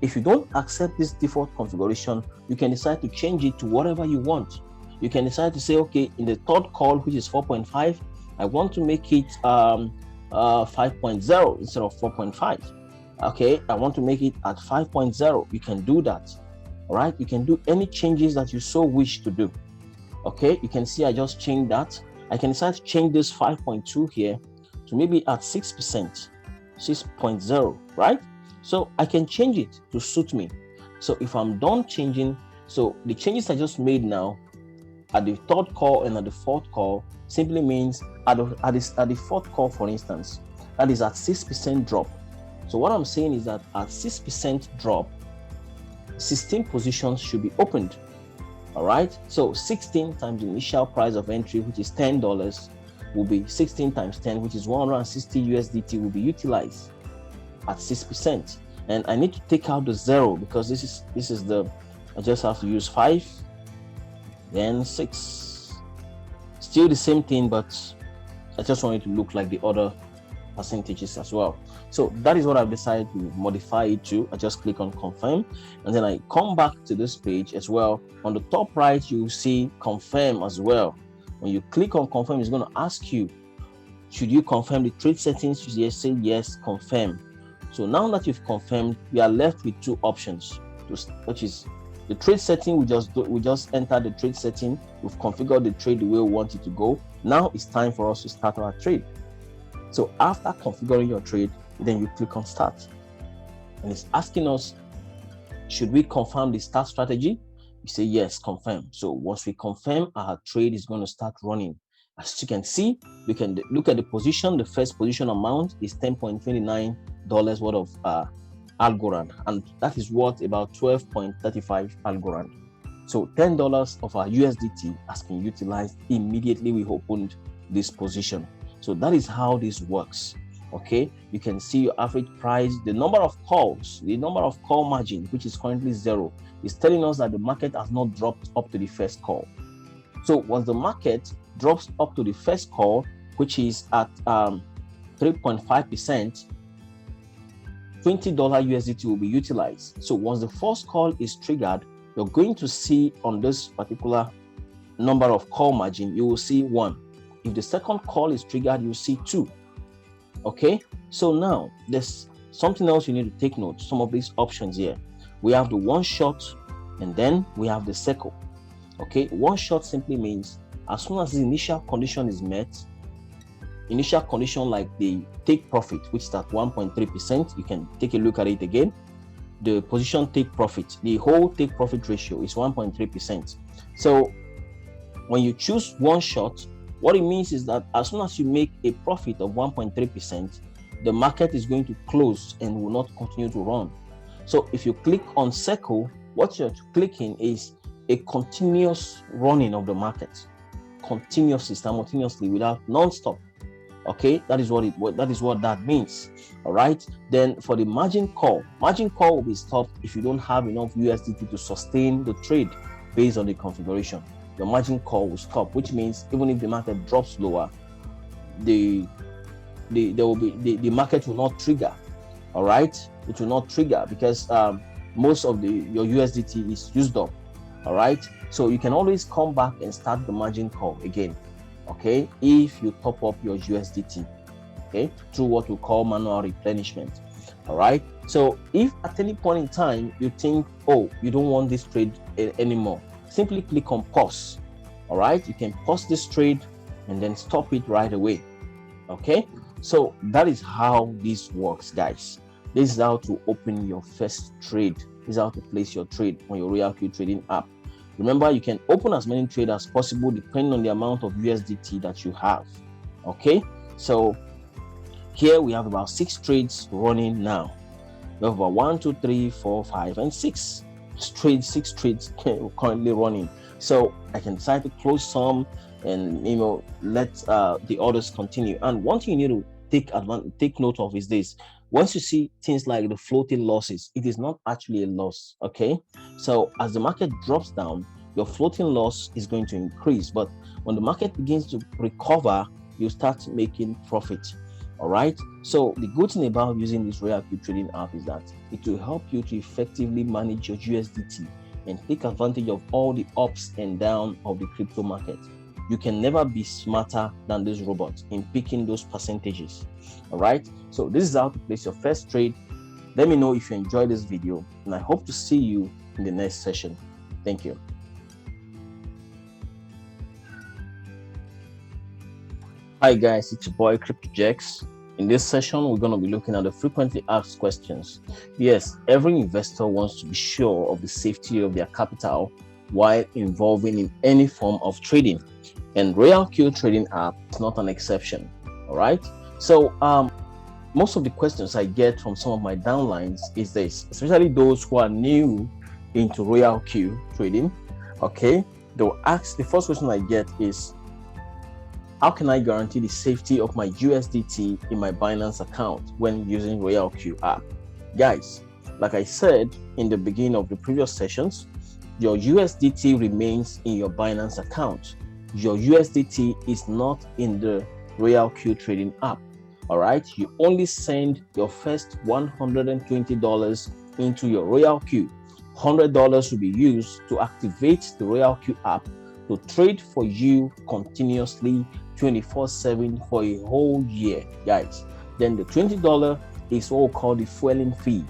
If you don't accept this default configuration, you can decide to change it to whatever you want. You can decide to say, okay, in the 3rd call, which is 4.5, I want to make it 5.0 instead of 4.5. Okay, I want to make it at 5.0. You can do that. All right, you can do any changes that you so wish to do. Okay, you can see I just changed that. I can decide to change this 5.2 here to maybe at 6%, 6.0, right? So I can change it to suit me. So if I'm done changing, so the changes I just made now at the third call and at the fourth call simply means at the fourth call, for instance, that is at 6% drop. So what I'm saying is that at 6% drop, 16 positions should be opened. All right, so 16 times the initial price of entry, which is $10, will be 16 times 10, which is 160 USDT, will be utilized at 6%. And I need to take out the 0 because this is the, I just have to use 5, then 6. Still the same thing, but I just want it to look like the other percentages as well. So that is what I've decided to modify it to. I just click on confirm, and then I come back to this page as well. On the top right, you will see confirm as well. When you click on confirm, it's going to ask you, should you confirm the trade settings? You say yes, confirm. So now that you've confirmed, we are left with two options, which is the trade setting. We just enter the trade setting. We've configured the trade the way we want it to go. Now it's time for us to start our trade. So after configuring your trade, then you click on start, and it's asking us, should we confirm the start strategy? You say yes, confirm. So once we confirm, our trade is going to start running. As you can see, we can look at the position. The first position amount is $10.29 worth of Algorand, and that is worth about 12.35 Algorand. So $10 of our USDT has been utilized immediately we opened this position. So that is how this works. Okay, you can see your average price, the number of calls, the number of call margin, which is currently 0, is telling us that the market has not dropped up to the first call. So once the market drops up to the first call, which is at 3.5%, $20 USDT will be utilized. So once the first call is triggered, you're going to see on this particular number of call margin, you will see 1. If the second call is triggered, you will see 2. Okay, so now there's something else you need to take note. Some of these options here, we have the one shot, and then we have the circle. Okay, one shot simply means as soon as the initial condition is met, initial condition like the take profit, which is at 1.3%, you can take a look at it again. The position take profit, the whole take profit ratio is 1.3%. So when you choose one shot, what it means is that as soon as you make a profit of 1.3%, the market is going to close and will not continue to run. So if you click on circle, what you're clicking is a continuous running of the market, continuously, simultaneously, without non-stop. Okay, that is what that means. All right, then for the margin call will be stopped if you don't have enough USDT to sustain the trade based on the configuration. Your margin call will stop, which means even if the market drops lower, the market will not trigger. All right, it will not trigger because most of your USDT is used up. All right, so you can always come back and start the margin call again. Okay, if you top up your USDT, okay, through what we call manual replenishment. All right, so if at any point in time you think, oh, you don't want this trade anymore, simply click on pause. All right, you can pause this trade and then stop it right away. Okay, so that is how this works, guys. This is how to open your first trade. This is how to place your trade on your RoyalQ Trading app. Remember, you can open as many trades as possible depending on the amount of USDT that you have. Okay, so here we have about 6 trades running now. We have about 1, 2, 3, 4, 5, and 6 trades currently running. So I can decide to close some and let the others continue. And one thing you need to take note of is this: once you see things like the floating losses, it is not actually a loss. Okay, so as the market drops down, your floating loss is going to increase, but when the market begins to recover, you start making profit. All right, so the good thing about using this RoyalQ Trading app is that it will help you to effectively manage your USDT and take advantage of all the ups and downs of the crypto market. You can never be smarter than this robot in picking those percentages. All right, so this is how to place your first trade. Let me know if you enjoyed this video, and I hope to see you in the next session. Thank you. Hi guys, it's your boy CryptoJax. In this session, we're going to be looking at the frequently asked questions. Yes, every investor wants to be sure of the safety of their capital while involving in any form of trading. And RoyalQ Trading App is not an exception. All right. So most of the questions I get from some of my downlines is this, especially those who are new into RoyalQ trading. Okay. They'll ask, the first question I get is, how can I guarantee the safety of my USDT in my Binance account when using RoyalQ app? Guys, like I said in the beginning of the previous sessions, your USDT remains in your Binance account. Your USDT is not in the RoyalQ Trading app. All right, you only send your first $120 into your RoyalQ. $100 will be used to activate the RoyalQ app to trade for you continuously 24/7 for a whole year, guys. Then the $20 is what we call the fueling fee.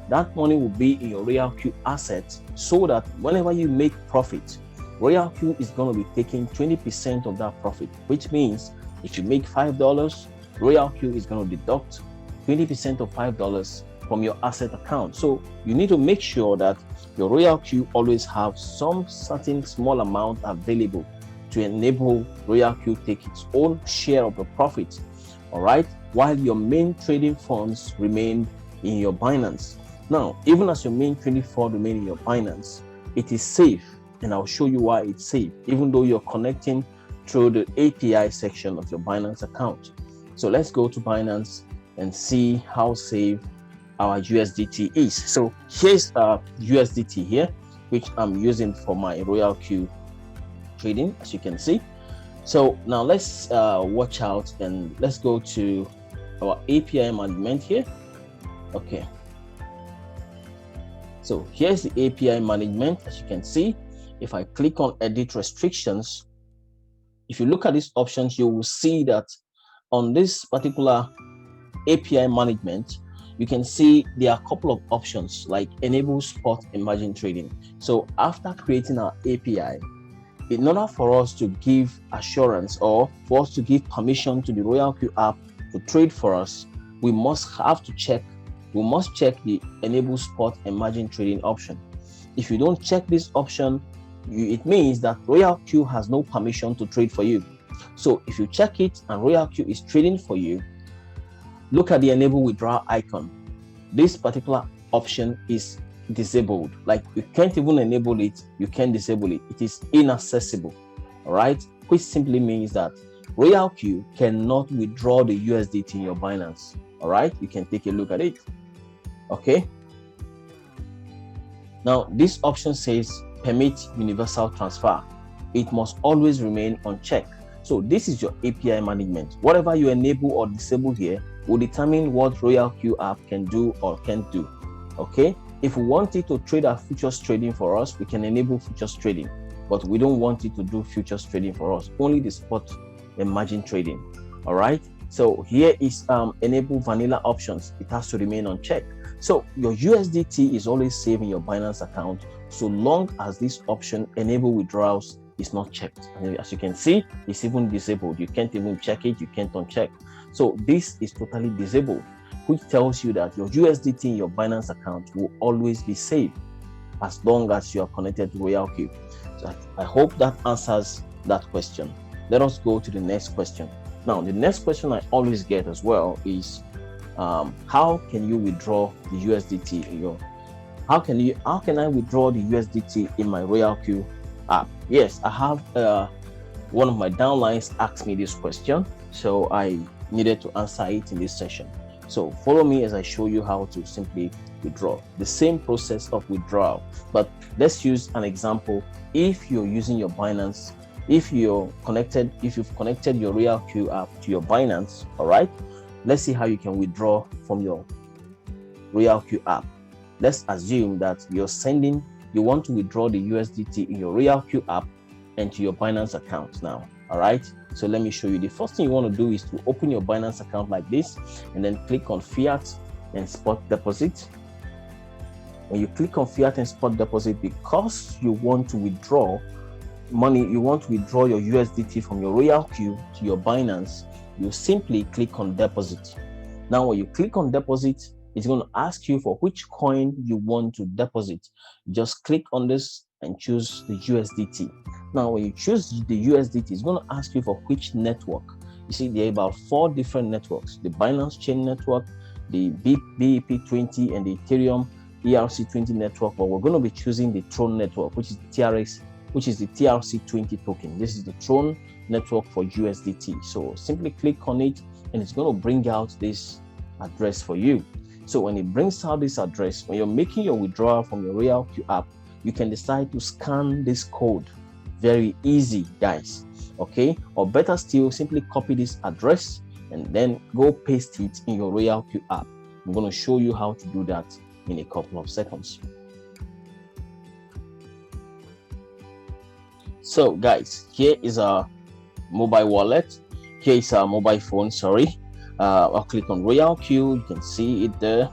That money will be in your RoyalQ assets so that whenever you make profit, RoyalQ is going to be taking 20% of that profit, which means if you make $5, RoyalQ is going to deduct 20% of $5 from your asset account. So you need to make sure that your RoyalQ always have some certain small amount available to enable RoyalQ take its own share of the profit, all right, while your main trading funds remain in your Binance. Now, even as your main trading fund remain in your Binance, it is safe, and I'll show you why it's safe, even though you're connecting through the API section of your Binance account. So let's go to Binance and see how safe our USDT is. So here's USDT here, which I'm using for my RoyalQ trading, as you can see. So now let's watch out and let's go to our API management here. Okay, so here's the API management. As you can see, if I click on edit restrictions, if you look at these options, you will see that on this particular API management, you can see there are a couple of options like enable spot and margin trading. So after creating our API, in order for us to give assurance or for us to give permission to the RoyalQ app to trade for us, we must check the enable spot and margin trading option. If you don't check this option, it means that RoyalQ has no permission to trade for you. So if you check it and RoyalQ is trading for you, look at the enable withdrawal icon. This particular option is disabled. Like, you can't even enable it, you can't disable it. It is inaccessible. All right, which simply means that RoyalQ cannot withdraw the USDT in your Binance. All right, you can take a look at it. Okay, now this option says permit universal transfer. It must always remain unchecked. So this is your API management. Whatever you enable or disable here will determine what RoyalQ app can do or can't do. Okay, if we want it to trade our futures trading for us, we can enable futures trading, but we don't want it to do futures trading for us, only the spot and margin trading. All right, so here is enable vanilla options. It has to remain unchecked. So your USDT is always safe in your Binance account so long as this option enable withdrawals is not checked. And as you can see, it's even disabled. You can't even check it, you can't uncheck. So this is totally disabled, which tells you that your USDT in your Binance account will always be safe as long as you are connected to RoyalQ. So I hope that answers that question. Let us go to the next question. Now, the next question I always get as well is, how can you withdraw the USDT in your? How can I withdraw the USDT in my RoyalQ app? Yes, I have one of my downlines asked me this question, so I needed to answer it in this session. So follow me as I show you how to simply withdraw. The same process of withdrawal, but let's use an example. If you're using your Binance, if you've connected your RoyalQ app to your Binance, all right, let's see how you can withdraw from your RoyalQ app. Let's assume that you want to withdraw the USDT in your RoyalQ app and to your Binance account now. All right, so let me show you. The first thing you want to do is to open your Binance account like this and then click on fiat and spot deposit. When you click on fiat and spot deposit, because you want to withdraw money, you want to withdraw your USDT from your RoyalQ to your Binance, you simply click on deposit. Now, when you click on deposit, it's going to ask you for which coin you want to deposit. Just click on this and choose the USDT. Now, when you choose the USDT, it's going to ask you for which network. You see, there are about 4 different networks: the Binance Chain Network, the BEP20, and the Ethereum ERC20 network. But we're going to be choosing the Tron network, which is the TRC20 token. This is the Tron network for USDT. So simply click on it, and it's going to bring out this address for you. So when it brings out this address, when you're making your withdrawal from your RoyalQ app, you can decide to scan this code. Very easy, guys. Okay, or better still, simply copy this address and then go paste it in your RoyalQ app. I'm going to show you how to do that in a couple of seconds. So guys, here is our mobile wallet. Here is our mobile phone, sorry. I'll click on RoyalQ, you can see it there.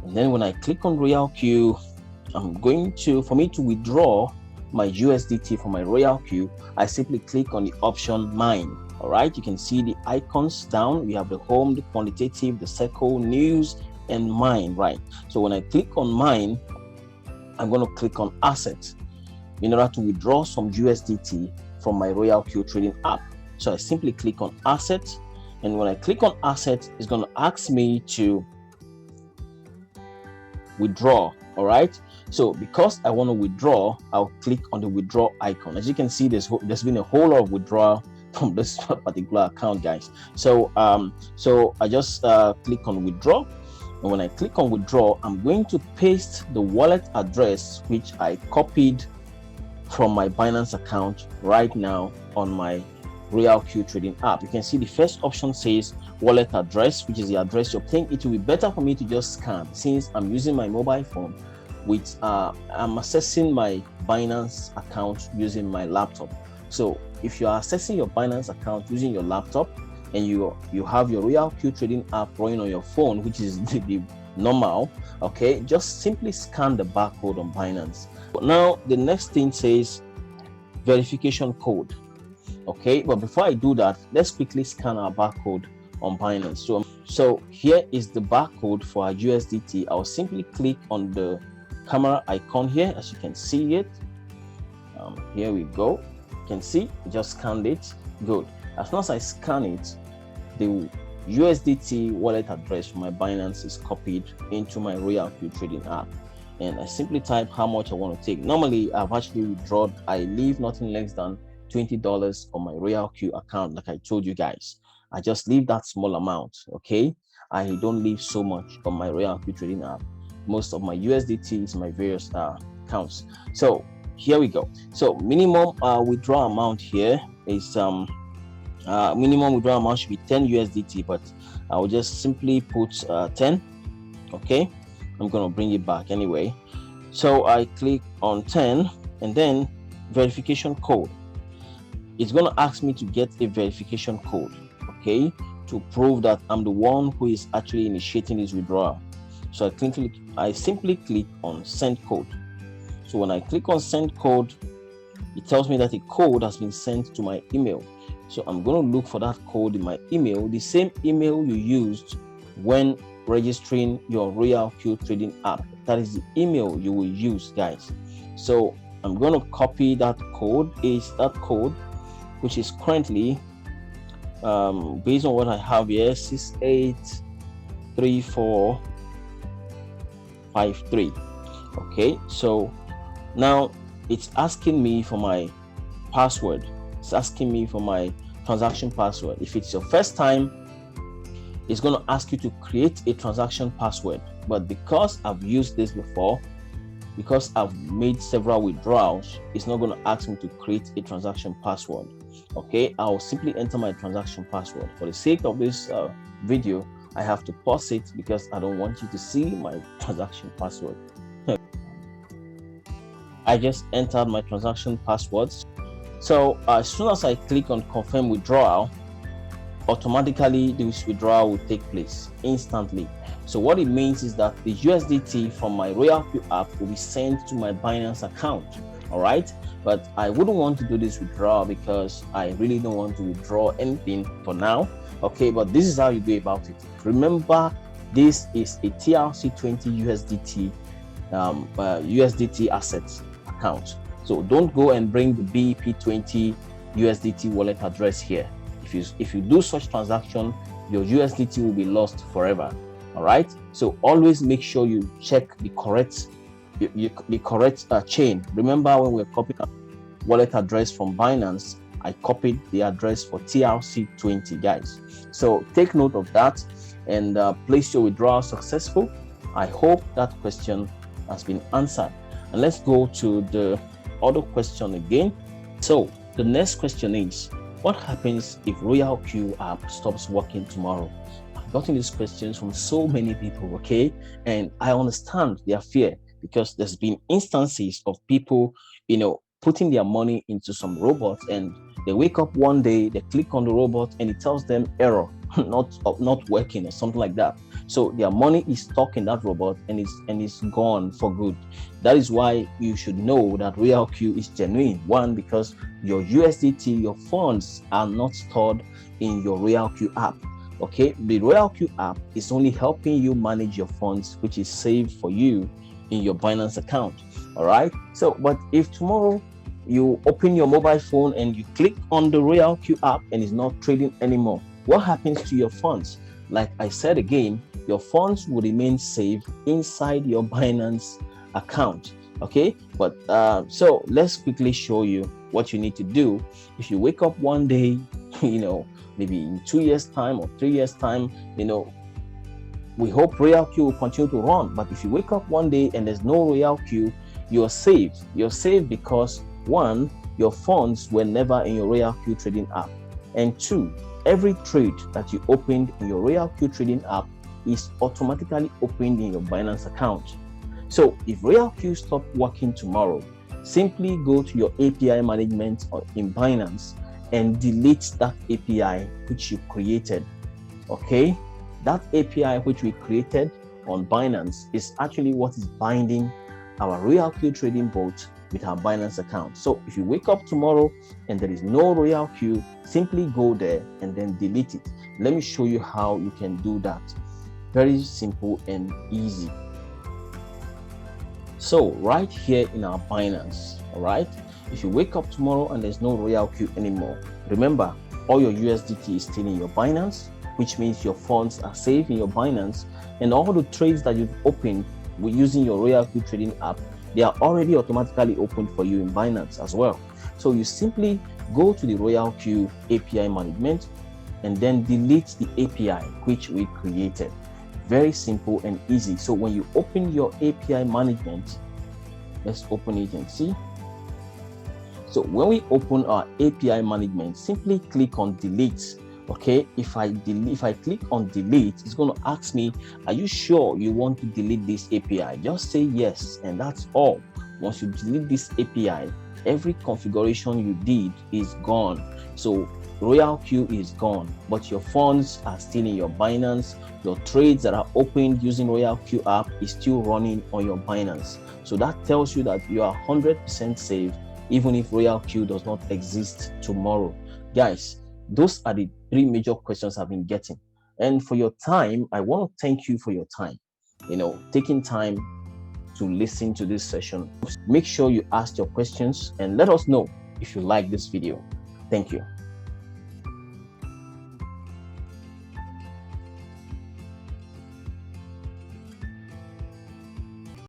And then when I click on RoyalQ, for me to withdraw my USDT from my RoyalQ, I simply click on the option Mine. All right, you can see the icons down. We have the home, the quantitative, the circle, news, and mine, right? So when I click on Mine, I'm going to click on Asset in order to withdraw some USDT from my RoyalQ Trading app. So I simply click on Asset, and when I click on Asset, it's going to ask me to withdraw. All right, so because I want to withdraw, I'll click on the withdraw icon. As you can see, there's been a whole lot of withdrawal from this particular account, guys. So I just click on withdraw, and when I click on withdraw, I'm going to paste the wallet address which I copied from my Binance account right now on my RoyalQ Trading app. You can see the first option says wallet address, which is the address you obtain. It will be better for me to just scan, since I'm using my mobile phone with I'm accessing my Binance account using my laptop. So if you are accessing your Binance account using your laptop and you have your RoyalQ Trading app running on your phone, which is the normal, okay, just simply scan the barcode on Binance. But now the next thing says verification code. Okay, but before I do that, let's quickly scan our barcode on Binance. So here is the barcode for our USDT. I'll simply click on the camera icon here, as you can see it. Here we go. You can see, just scanned it. Good. As soon as I scan it, the USDT wallet address for my Binance is copied into my RoyalQ Trading app, and I simply type how much I want to take. Normally, I've actually withdrawn. I leave nothing less than $20 on my RoyalQ account, like I told you guys. I just leave that small amount. Okay, I don't leave so much on my RoyalQ Trading app. Most of my USDT is my various accounts. So here we go. So minimum withdrawal amount here is minimum withdrawal amount should be 10 USDT, but I will just simply put 10. Okay, I'm gonna bring it back anyway. So I click on 10, and then verification code. It's going to ask me to get a verification code, okay, to prove that I'm the one who is actually initiating this withdrawal. So I simply click on send code. So when I click on send code, it tells me that a code has been sent to my email. So I'm going to look for that code in my email, the same email you used when registering your RoyalQ Trading app. That is the email you will use, guys. So I'm going to copy that code. Which is currently based on what I have here, 683453. Okay, so now it's asking me for my password. It's asking me for my transaction password. If it's your first time, it's going to ask you to create a transaction password. But because I've used this before, because I've made several withdrawals, it's not going to ask me to create a transaction password. Okay, I'll simply enter my transaction password. For the sake of this video, I have to pause it because I don't want you to see my transaction password. I just entered my transaction passwords. So as soon as I click on confirm withdrawal, automatically this withdrawal will take place instantly. So what it means is that the USDT from my RoyalQ app will be sent to my Binance account. All right, but I wouldn't want to do this withdrawal because I really don't want to withdraw anything for now. Okay, but this is how you go about it. Remember, this is a TRC20 USDT USDT assets account. So don't go and bring the BEP20 USDT wallet address here. If you do such transaction, your USDT will be lost forever. All right. So always make sure you check the correct chain. Remember when we're copying a wallet address from Binance, I copied the address for TRC20, guys. So take note of that and place your withdrawal successful. I hope that question has been answered. And let's go to the other question again. So the next question is, what happens if RoyalQ app stops working tomorrow? I've gotten these questions from so many people, okay? And I understand their fear because there's been instances of people, putting their money into some robots, and they wake up one day, they click on the robot and it tells them error, not working or something like that. So their money is stuck in that robot and it's gone for good. That is why you should know that RoyalQ is genuine. One, because your USDT, your funds are not stored in your RoyalQ app. Okay, the RoyalQ app is only helping you manage your funds, which is saved for you in your Binance account. All right. So, but if tomorrow you open your mobile phone and you click on the RoyalQ app and it's not trading anymore, what happens to your funds? Like I said again, your funds will remain safe inside your Binance account. Okay, but so let's quickly show you what you need to do. If you wake up one day, maybe in 2 years time or 3 years time, we hope RoyalQ will continue to run. But if you wake up one day and there's no RoyalQ, you're safe. You're safe because one, your funds were never in your RoyalQ Trading App, and two, every trade that you opened in your RoyalQ Trading App is automatically opened in your Binance account. So if RoyalQ stops working tomorrow, simply go to your API management in Binance and delete that API which you created. Okay, that API which we created on Binance is actually what is binding our RoyalQ trading bot with our Binance account. So if you wake up tomorrow and there is no RoyalQ, simply go there and then delete it. Let me show you how you can do that. Very simple and easy. So right here in our Binance, all right, if you wake up tomorrow and there's no RoyalQ anymore, remember, all your USDT is still in your Binance, which means your funds are safe in your Binance, and all the trades that you've opened with using your RoyalQ Trading App, they are already automatically opened for you in Binance as well. So you simply go to the RoyalQ API management and then delete the API which we created. Very simple and easy. So when you open your API management, let's open it and see. So when we open our API management, simply click on delete. Okay, if I click on delete, it's going to ask me, are you sure you want to delete this API? Just say yes, and that's all. Once you delete this API, every configuration you did is gone. So RoyalQ is gone, but your funds are still in your Binance. Your trades that are opened using RoyalQ app is still running on your Binance. So that tells you that you are 100% safe, even if RoyalQ does not exist tomorrow. Guys, those are the 3 major questions I've been getting. And for your time, I want to thank you for your time, taking time to listen to this session. Make sure you ask your questions and let us know if you like this video. Thank you.